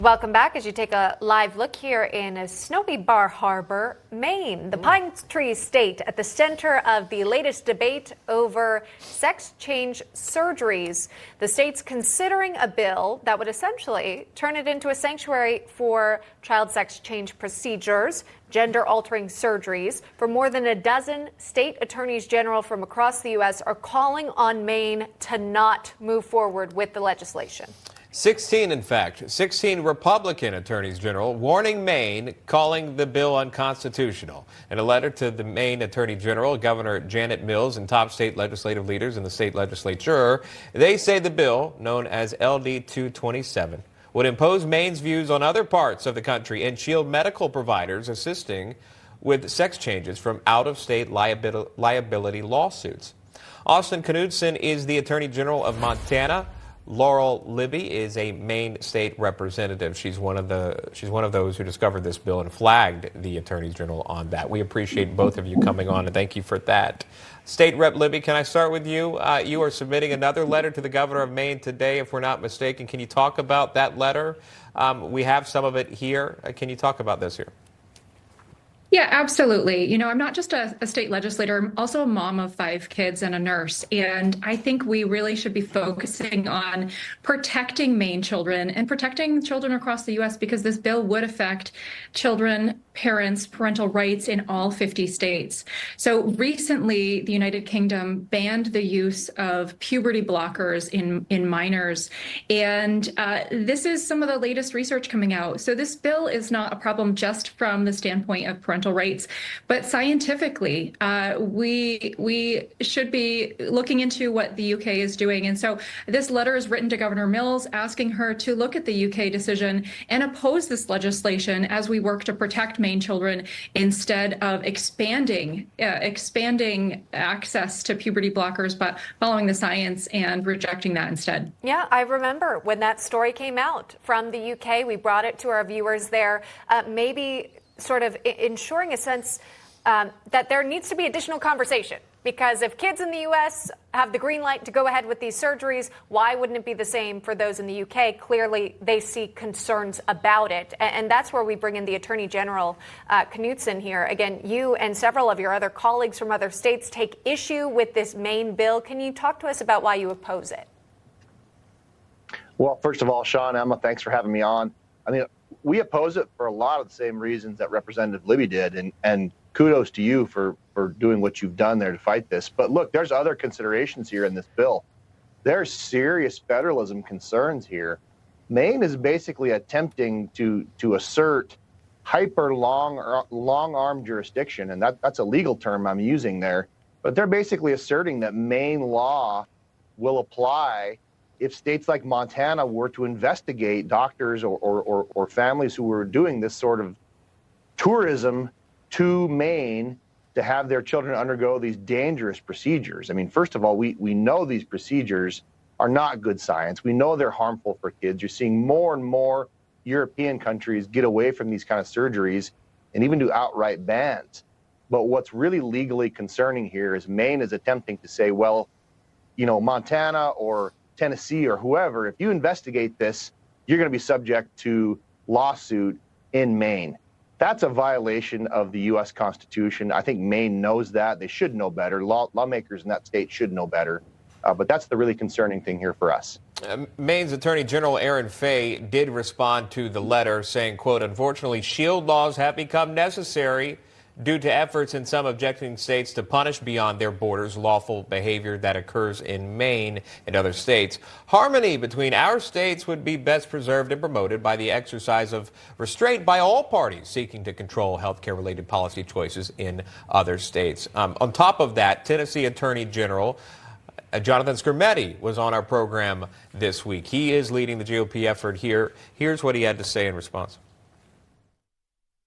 Welcome back as you take a live look here in snowy Bar Harbor, Maine, the Pine Tree State at the center of the latest debate over sex change surgeries. The state's considering a bill that would essentially turn it into a sanctuary for child sex change procedures, gender-altering surgeries. For more than a dozen state attorneys general from across the U.S. are calling on Maine to not move forward with the legislation. 16, in fact, 16 Republican attorneys general warning Maine, calling the bill unconstitutional. In a letter to the Maine Attorney General, Governor Janet Mills, and top state legislative leaders in the state legislature, they say the bill, known as LD 227, would impose Maine's views on other parts of the country and shield medical providers assisting with sex changes from out-of-state liability lawsuits. Austin Knudsen is the Attorney General of Montana. Laurel Libby is a Maine state representative. She's one of those who discovered this bill and flagged the Attorney General on that. We appreciate both of you coming on, and thank you for that. State Rep Libby, can I start with you? You are submitting another letter to the governor of Maine today, if we're not mistaken. Can you talk about that letter? We have some of it here. Can you talk about this here? Yeah, absolutely. You know, I'm not just a state legislator, I'm also a mom of 5 kids and a nurse. And I think we really should be focusing on protecting Maine children and protecting children across the U.S. because this bill would affect children, parents, parental rights in all 50 states. So recently, the United Kingdom banned the use of puberty blockers in minors. And this is some of the latest research coming out. So this bill is not a problem just from the standpoint of parental rights, but scientifically, we should be looking into what the UK is doing. And so this letter is written to Governor Mills, asking her to look at the UK decision and oppose this legislation as we work to protect Maine children instead of expanding access to puberty blockers, but following the science and rejecting that instead. Yeah, I remember when that story came out from the UK. We brought it to our viewers there. Maybe sort of ensuring a sense that there needs to be additional conversation, because if kids in the U.S. have the green light to go ahead with these surgeries, why wouldn't it be the same for those in the U.K.? Clearly, they see concerns about it. And that's where we bring in the Attorney General, Knudsen, here. Again, you and several of your other colleagues from other states take issue with this Maine bill. Can you talk to us about why you oppose it? Well, first of all, Sean, Emma, thanks for having me on. I mean, we oppose it for a lot of the same reasons that Representative Libby did, and kudos to you for doing what you've done there to fight this. But look, there's other considerations here in this bill. There's serious federalism concerns here. Maine is basically attempting to assert hyper long-arm jurisdiction, and that's a legal term I'm using there. But they're basically asserting that Maine law will apply if states like Montana were to investigate doctors or families who were doing this sort of tourism to Maine to have their children undergo these dangerous procedures. I mean, first of all, we know these procedures are not good science. We know they're harmful for kids. You're seeing more and more European countries get away from these kind of surgeries and even do outright bans. But what's really legally concerning here is Maine is attempting to say, well, you know, Montana or Tennessee or whoever, if you investigate this, you're going to be subject to lawsuit in Maine. That's a violation of the U.S. Constitution. I think Maine knows that. They should know better. Lawmakers in that state should know better. But that's the really concerning thing here for us. Maine's Attorney General Aaron Fay did respond to the letter saying, quote, unfortunately, shield laws have become necessary due to efforts in some objecting states to punish beyond their borders lawful behavior that occurs in Maine and other states. Harmony between our states would be best preserved and promoted by the exercise of restraint by all parties seeking to control healthcare-related policy choices in other states. On top of that, Tennessee Attorney General Jonathan Skrmetti was on our program this week. He is leading the GOP effort here. Here's what he had to say in response.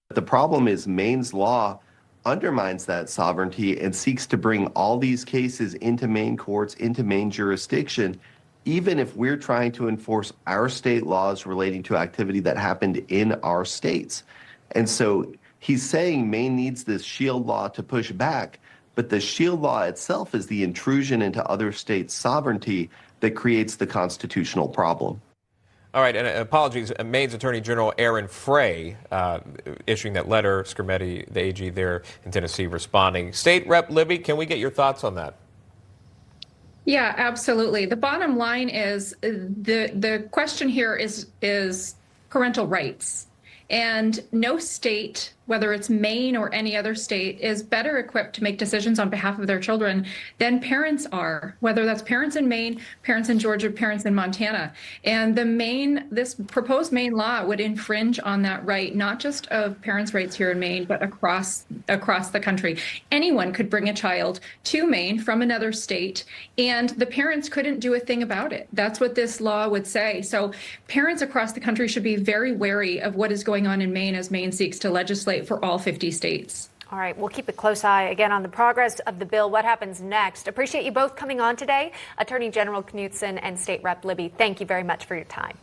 The problem is Maine's law undermines that sovereignty and seeks to bring all these cases into Maine courts, into Maine jurisdiction, even if we're trying to enforce our state laws relating to activity that happened in our states. And so he's saying Maine needs this shield law to push back, but the shield law itself is the intrusion into other states' sovereignty that creates the constitutional problem. All right, and apologies, Maine's Attorney General Aaron Frey issuing that letter, Scrimetti, the AG there in Tennessee, responding. State Rep Libby, can we get your thoughts on that? Yeah, absolutely. The bottom line is the question here is parental rights. And no state, whether it's Maine or any other state, is better equipped to make decisions on behalf of their children than parents are, whether that's parents in Maine, parents in Georgia, parents in Montana. And this proposed Maine law would infringe on that right, not just of parents' rights here in Maine, but across the country. Anyone could bring a child to Maine from another state, and the parents couldn't do a thing about it. That's what this law would say. So parents across the country should be very wary of what is going on in Maine as Maine seeks to legislate for all 50 states. All right, we'll keep a close eye again on the progress of the bill. What happens next? Appreciate you both coming on today. Attorney General Knudsen and State Rep Libby, thank you very much for your time.